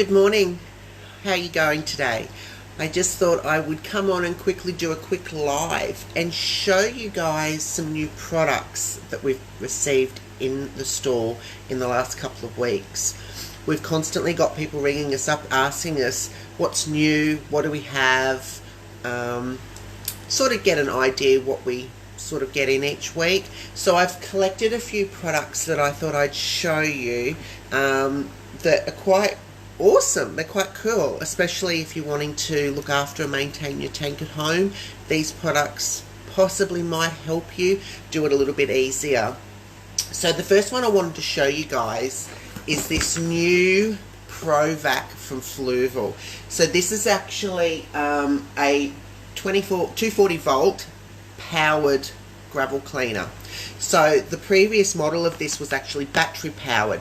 Good morning. How are you going today? I just thought I would come on and quickly do a quick live and show you guys some new products that we've received in the store in the last couple of weeks. We've constantly got people ringing us up asking us what's new, what do we have, sort of get an idea what we sort of get in each week. So I've collected a few products that I thought I'd show you that are quite awesome. They're quite cool, especially if you're wanting to look after and maintain your tank at home. These products possibly might help you do it a little bit easier. So the first one I wanted to show you guys is this new Pro Vac from Fluval. So this is actually a 240 volt powered gravel cleaner. So the previous model of this was actually battery powered,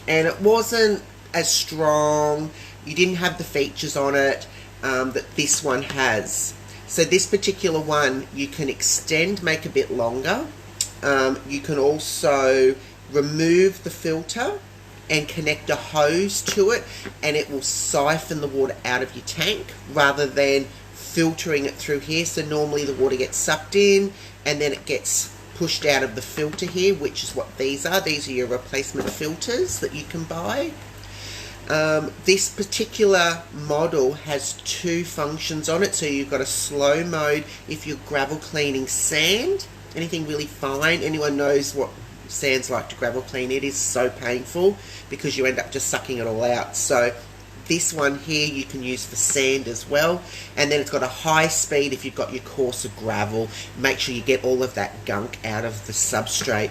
and it wasn't as strong. You didn't have the features on it that this one has. So this particular one you can extend, make a bit longer. You can also remove the filter and connect a hose to it, and it will siphon the water out of your tank rather than filtering it through here. So normally the water gets sucked in and then it gets pushed out of the filter here, which is what these are. These are your replacement filters that you can buy. This particular model has two functions on it. So you've got a slow mode if you're gravel cleaning sand, anything really fine. Anyone knows what sand's like to gravel clean. It is so painful because you end up just sucking it all out. So this one here you can use for sand as well, and then it's got a high speed if you've got your coarser gravel. Make sure you get all of that gunk out of the substrate.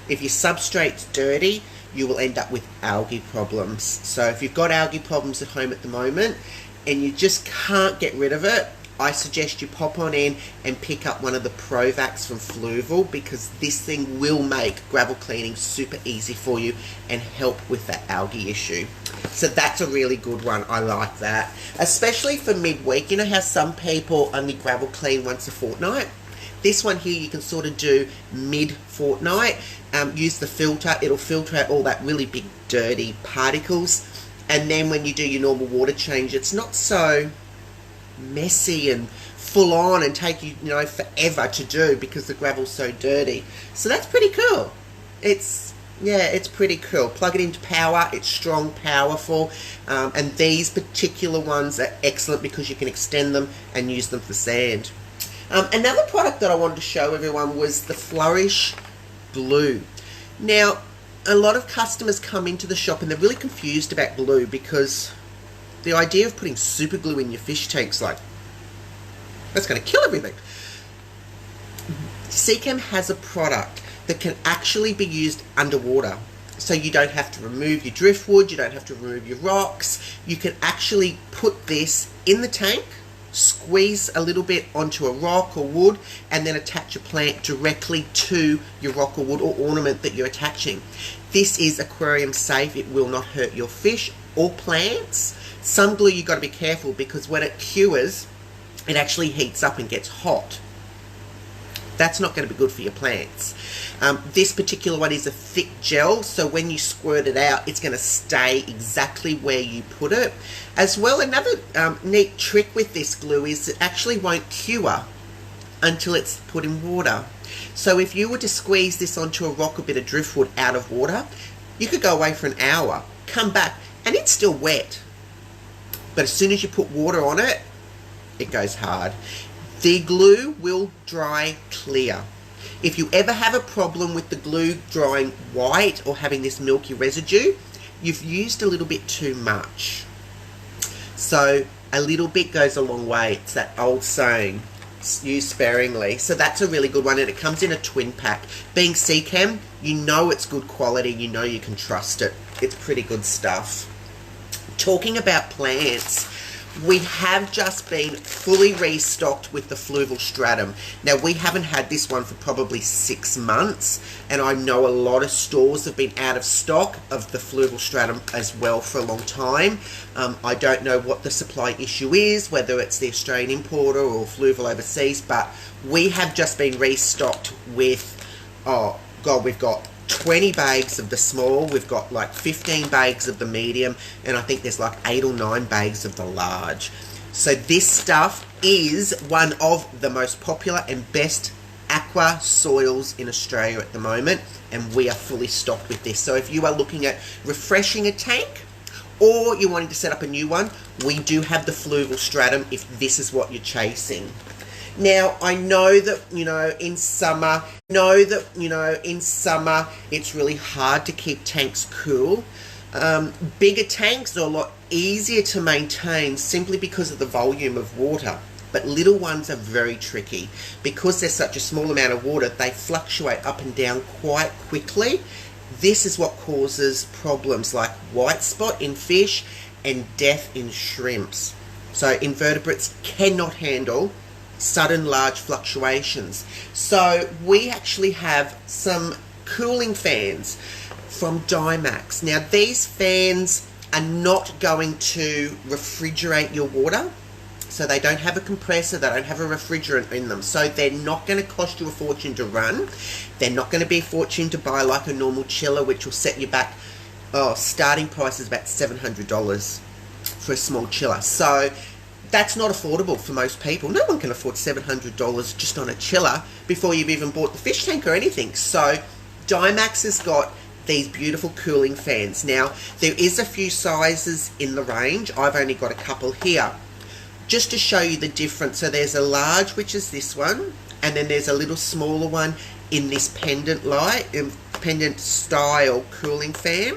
If your substrate's dirty, you will end up with algae problems. So if you've got algae problems at home at the moment and you just can't get rid of it, I suggest you pop on in and pick up one of the Pro Vacs from Fluval, because this thing will make gravel cleaning super easy for you and help with that algae issue. So that's a really good one. I like that, especially for midweek. You know how some people only gravel clean once a fortnight? This one here you can sort of do mid-fortnight. Use the filter. It'll filter out all that really big dirty particles, and then when you do your normal water change, it's not so messy and full on and take you forever to do because the gravel's so dirty. So that's pretty cool. It's pretty cool. Plug it into power. It's strong, powerful, and these particular ones are excellent because you can extend them and use them for sand. Another product that I wanted to show everyone was the Flourish glue. Now, a lot of customers come into the shop and they're really confused about glue, because the idea of putting super glue in your fish tanks, like, that's going to kill everything. Seachem has a product that can actually be used underwater. So you don't have to remove your driftwood, you don't have to remove your rocks. You can actually put this in the tank, squeeze a little bit onto a rock or wood, and then attach a plant directly to your rock or wood or ornament that you're attaching. This is aquarium safe. It will not hurt your fish or plants. Some glue you've got to be careful, because when it cures, it actually heats up and gets hot. That's not going to be good for your plants. This particular one is a thick gel, so when you squirt it out, it's going to stay exactly where you put it. As well, another neat trick with this glue is it actually won't cure until it's put in water. So if you were to squeeze this onto a rock, a bit of driftwood out of water, you could go away for an hour, come back, and it's still wet. But as soon as you put water on it, it goes hard. The glue will dry clear. If you ever have a problem with the glue drying white or having this milky residue, you've used a little bit too much. So a little bit goes a long way. It's that old saying, use sparingly. So that's a really good one, and it comes in a twin pack. Being Seachem, you know it's good quality, you know you can trust it. It's pretty good stuff. Talking about plants, we have just been fully restocked with the Fluval Stratum. Now, we haven't had this one for probably 6 months, and I know a lot of stores have been out of stock of the Fluval Stratum as well for a long time. I don't know what the supply issue is, whether it's the Australian importer or Fluval overseas, but we have just been restocked with, oh God, we've got 20 bags of the small, we've got like 15 bags of the medium, and I think there's like 8 or 9 bags of the large. So this stuff is one of the most popular and best aqua soils in Australia at the moment, and we are fully stocked with this. So if you are looking at refreshing a tank, or you're wanting to set up a new one, we do have the fluval stratum if this is what you're chasing. Now, I know that, in summer, it's really hard to keep tanks cool. Bigger tanks are a lot easier to maintain simply because of the volume of water. But little ones are very tricky. Because there's such a small amount of water, they fluctuate up and down quite quickly. This is what causes problems like white spot in fish and death in shrimps. So invertebrates cannot handle sudden large fluctuations. So we actually have some cooling fans from Dymax. Now these fans are not going to refrigerate your water. So they don't have a compressor, they don't have a refrigerant in them. So they're not going to cost you a fortune to run. They're not going to be a fortune to buy like a normal chiller, which will set you back, starting price is about $700 for a small chiller. So that's not affordable for most people. No one can afford $700 just on a chiller before you've even bought the fish tank or anything. So Dymax has got these beautiful cooling fans. Now, there is a few sizes in the range. I've only got a couple here. Just to show you the difference, so there's a large, which is this one, and then there's a little smaller one in this pendant style cooling fan.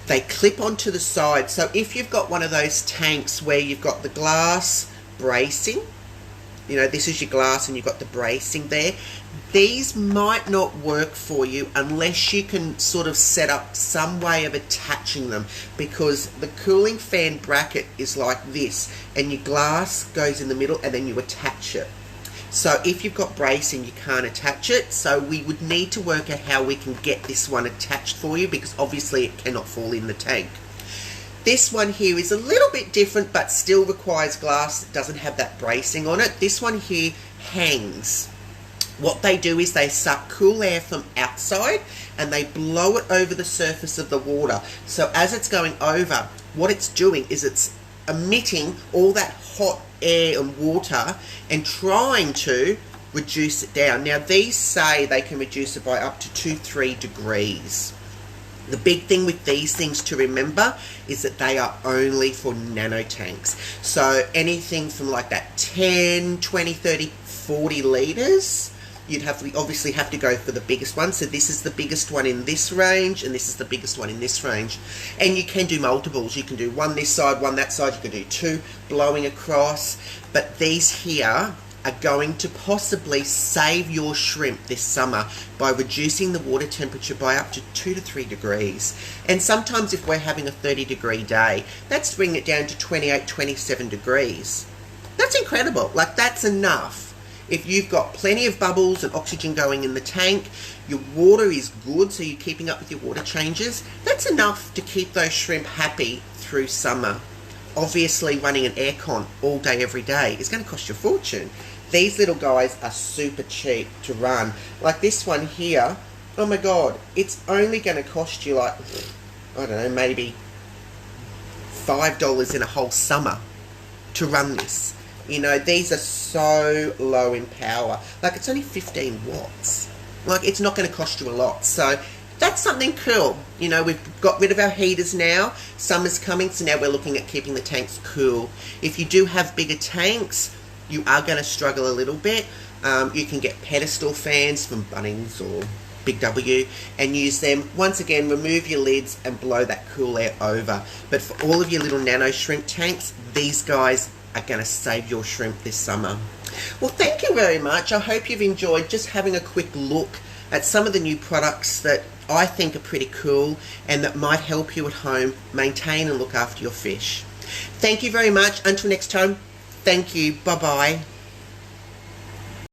They clip onto the side. So if you've got one of those tanks where you've got the glass bracing, this is your glass and you've got the bracing there, these might not work for you unless you can sort of set up some way of attaching them, because the cooling fan bracket is like this and your glass goes in the middle and then you attach it. So if you've got bracing, you can't attach it. So we would need to work out how we can get this one attached for you, because obviously it cannot fall in the tank. This one here is a little bit different but still requires glass. It doesn't have that bracing on it. This one here hangs. What they do is they suck cool air from outside and they blow it over the surface of the water. So as it's going over, what it's doing is it's emitting all that hot air and water and trying to reduce it down. Now these say they can reduce it by up to 2-3 degrees. The big thing with these things to remember is that they are only for nano tanks. So anything from like that 10, 20, 30, 40 litres, you'd obviously have to go for the biggest one. So this is the biggest one in this range, and this is the biggest one in this range. And you can do multiples. You can do one this side, one that side. You can do 2 blowing across. But these here are going to possibly save your shrimp this summer by reducing the water temperature by up to 2 to 3 degrees. And sometimes if we're having a 30-degree day, that's bringing it down to 28, 27 degrees. That's incredible. Like, that's enough. If you've got plenty of bubbles and oxygen going in the tank, your water is good, so you're keeping up with your water changes, that's enough to keep those shrimp happy through summer. Obviously, running an aircon all day, every day is going to cost you a fortune. These little guys are super cheap to run. Like this one here, oh my God, it's only going to cost you like, I don't know, maybe $5 in a whole summer to run this. These are so low in power. Like, it's only 15 watts. Like, it's not going to cost you a lot. So that's something cool. We've got rid of our heaters now. Summer's coming, so now we're looking at keeping the tanks cool. If you do have bigger tanks, you are going to struggle a little bit. You can get pedestal fans from Bunnings or Big W and use them. Once again, remove your lids and blow that cool air over. But for all of your little nano shrimp tanks, these guys are going to save your shrimp this summer. Well, thank you very much. I hope you've enjoyed just having a quick look at some of the new products that I think are pretty cool and that might help you at home maintain and look after your fish. Thank you very much. Until next time, thank you. Bye-bye.